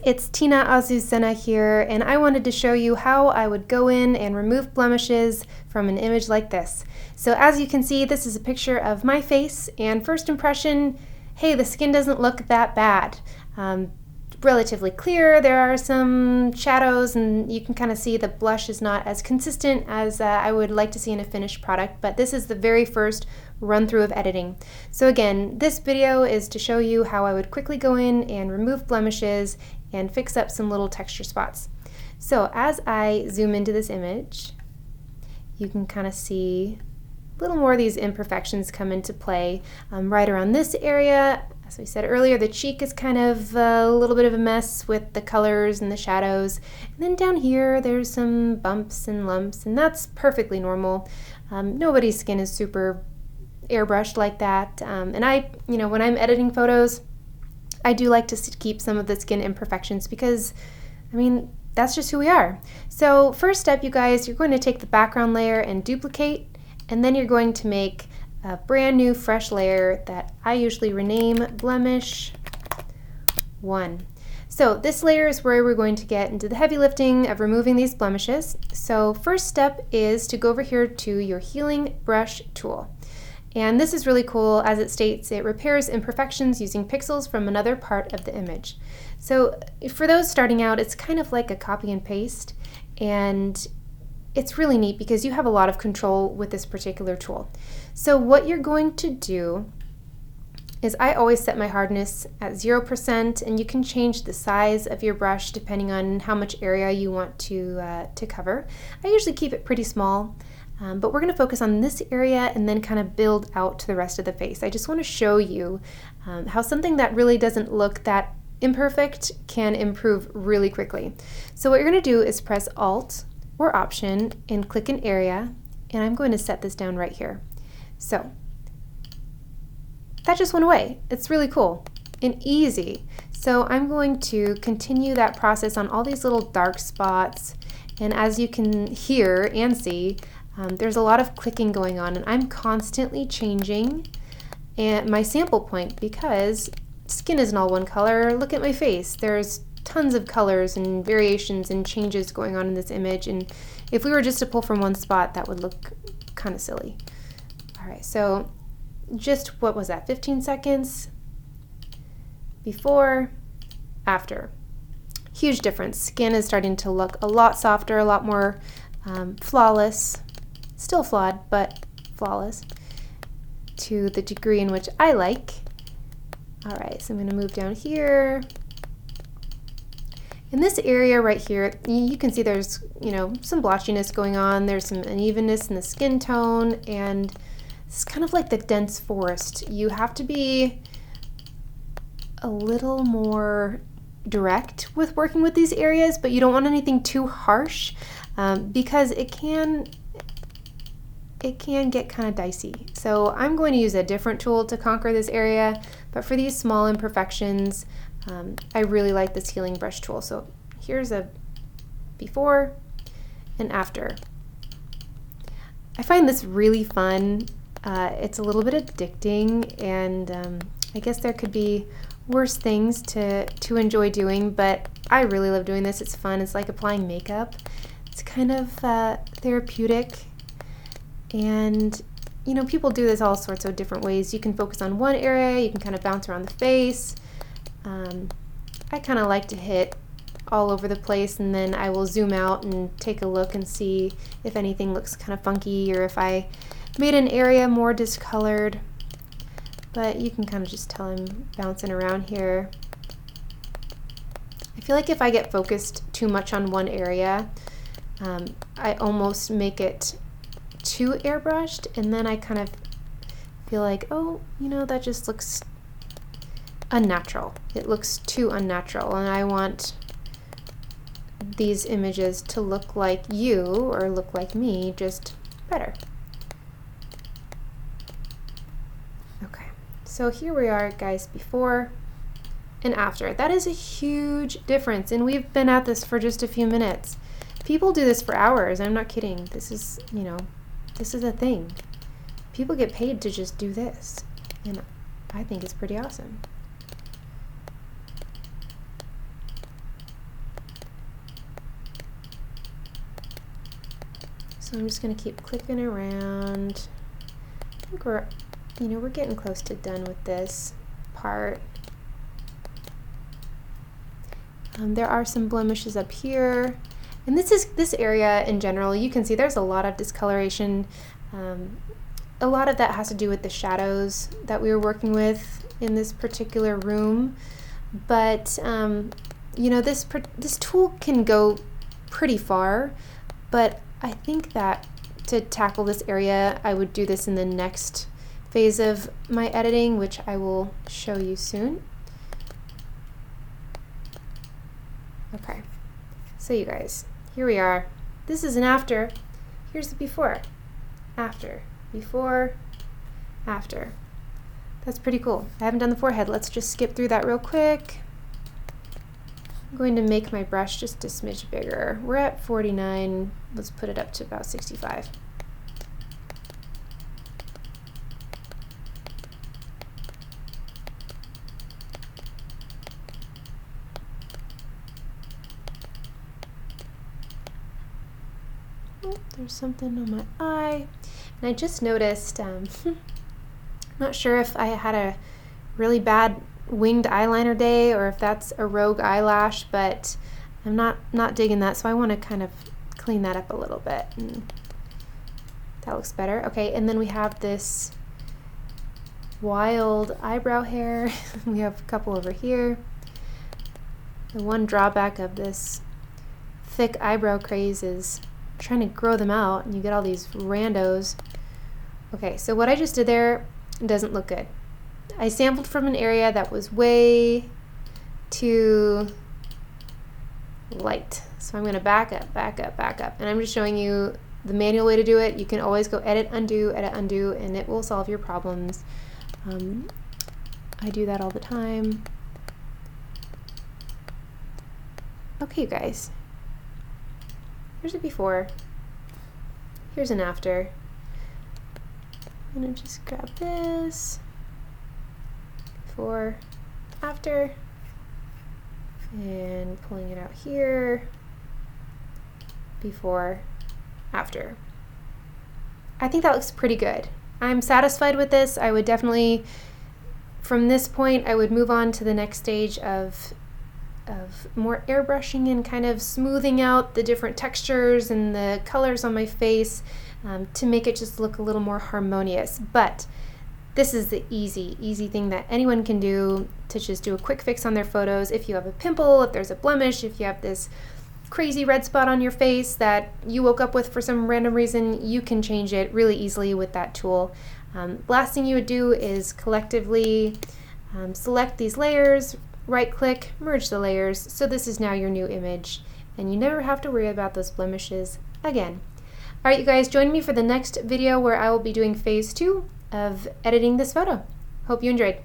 It's Tina Azucena here, and I wanted to show you how I would go in and remove blemishes from an image like this. So as you can see, this is a picture of my face, and first impression, hey, the skin doesn't look that bad. Relatively clear, there are some shadows, and you can kind of see the blush is not as consistent as I would like to see in a finished product, but this is the very first run through of editing. So again, this video is to show you how I would quickly go in and remove blemishes and fix up some little texture spots. So as I zoom into this image, you can kind of see a little more of these imperfections come into play. Right around this area, as we said earlier, the cheek is kind of a little bit of a mess with the colors and the shadows. And then down here, there's some bumps and lumps, and that's perfectly normal. Nobody's skin is super airbrushed like that. And when I'm editing photos, I do like to keep some of the skin imperfections because, that's just who we are. So first step, you guys, you're going to take the background layer and duplicate, and then you're going to make a brand new fresh layer that I usually rename Blemish 1. So this layer is where we're going to get into the heavy lifting of removing these blemishes. So first step is to go over here to your healing brush tool. And this is really cool. As it states, it repairs imperfections using pixels from another part of the image. So for those starting out, it's kind of like a copy and paste, and it's really neat because you have a lot of control with this particular tool. So what you're going to do is I always set my hardness at 0%, and you can change the size of your brush depending on how much area you want to cover. I usually keep it pretty small. But we're going to focus on this area and then kind of build out to the rest of the face. I just want to show you how something that really doesn't look that imperfect can improve really quickly. So what you're going to do is press Alt or Option and click an area, and I'm going to set this down right here. So that just went away. It's really cool and easy. So I'm going to continue that process on all these little dark spots, and as you can hear and see, there's a lot of clicking going on, and I'm constantly changing my sample point because skin isn't all one color. Look at my face. There's tons of colors and variations and changes going on in this image, and if we were just to pull from one spot, that would look kind of silly. All right, so just, what was that, 15 seconds? Before, after. Huge difference. Skin is starting to look a lot softer, a lot more flawless. Still flawed, but flawless to the degree in which I like. All right, so I'm going to move down here. In this area right here, you can see there's, some blotchiness going on. There's some unevenness in the skin tone, and it's kind of like the dense forest. You have to be a little more direct with working with these areas, but you don't want anything too harsh because it can get kind of dicey. So I'm going to use a different tool to conquer this area, but for these small imperfections, I really like this healing brush tool. So here's a before and after. I find this really fun. It's a little bit addicting, and I guess there could be worse things to enjoy doing, but I really love doing this. It's fun. It's like applying makeup. It's kind of therapeutic. And people do this all sorts of different ways. You can focus on one area, you can kind of bounce around the face. I kind of like to hit all over the place, and then I will zoom out and take a look and see if anything looks kind of funky or if I made an area more discolored. But you can kind of just tell I'm bouncing around here. I feel like if I get focused too much on one area, I almost make it too airbrushed, and then I kind of feel like, oh, that just looks unnatural. It looks too unnatural, and I want these images to look like you or look like me, just better. Okay, so here we are, guys, before and after. That is a huge difference, and we've been at this for just a few minutes. People do this for hours. I'm not kidding. This is, this is a thing. People get paid to just do this, and I think it's pretty awesome. So I'm just going to keep clicking around. I think we're getting close to done with this part. There are some blemishes up here, and this area in general. You can see there's a lot of discoloration. A lot of that has to do with the shadows that we were working with in this particular room. But you know, this tool can go pretty far. But I think that to tackle this area, I would do this in the next phase of my editing, which I will show you soon. Okay, so you guys, here we are. This is an after. Here's the before, after, before, after. That's pretty cool. I haven't done the forehead. Let's just skip through that real quick. I'm going to make my brush just a smidge bigger. We're at 49. Let's put it up to about 65. There's something on my eye, and I just noticed, not sure if I had a really bad winged eyeliner day or if that's a rogue eyelash, but I'm not digging that, so I want to kind of clean that up a little bit, and that looks better. Okay, and then we have this wild eyebrow hair. We have a couple over here. The one drawback of this thick eyebrow craze is trying to grow them out, and you get all these randos. Okay, so what I just did there doesn't look good. I sampled from an area that was way too light. So I'm going to back up, and I'm just showing you the manual way to do it. You can always go edit, undo, and it will solve your problems. I do that all the time. Okay, you guys. Here's a before. Here's an after. I'm gonna just grab this. Before, after. And pulling it out here. Before, after. I think that looks pretty good. I'm satisfied with this. I would definitely, from this point, I would move on to the next stage of more airbrushing and kind of smoothing out the different textures and the colors on my face to make it just look a little more harmonious. But this is the easy thing that anyone can do to just do a quick fix on their photos. If you have a pimple, if there's a blemish, if you have this crazy red spot on your face that you woke up with for some random reason, you can change it really easily with that tool. Last thing you would do is collectively select these layers, right click, merge the layers, so this is now your new image, and you never have to worry about those blemishes again. Alright, you guys, join me for the next video where I will be doing phase 2 of editing this photo. Hope you enjoyed.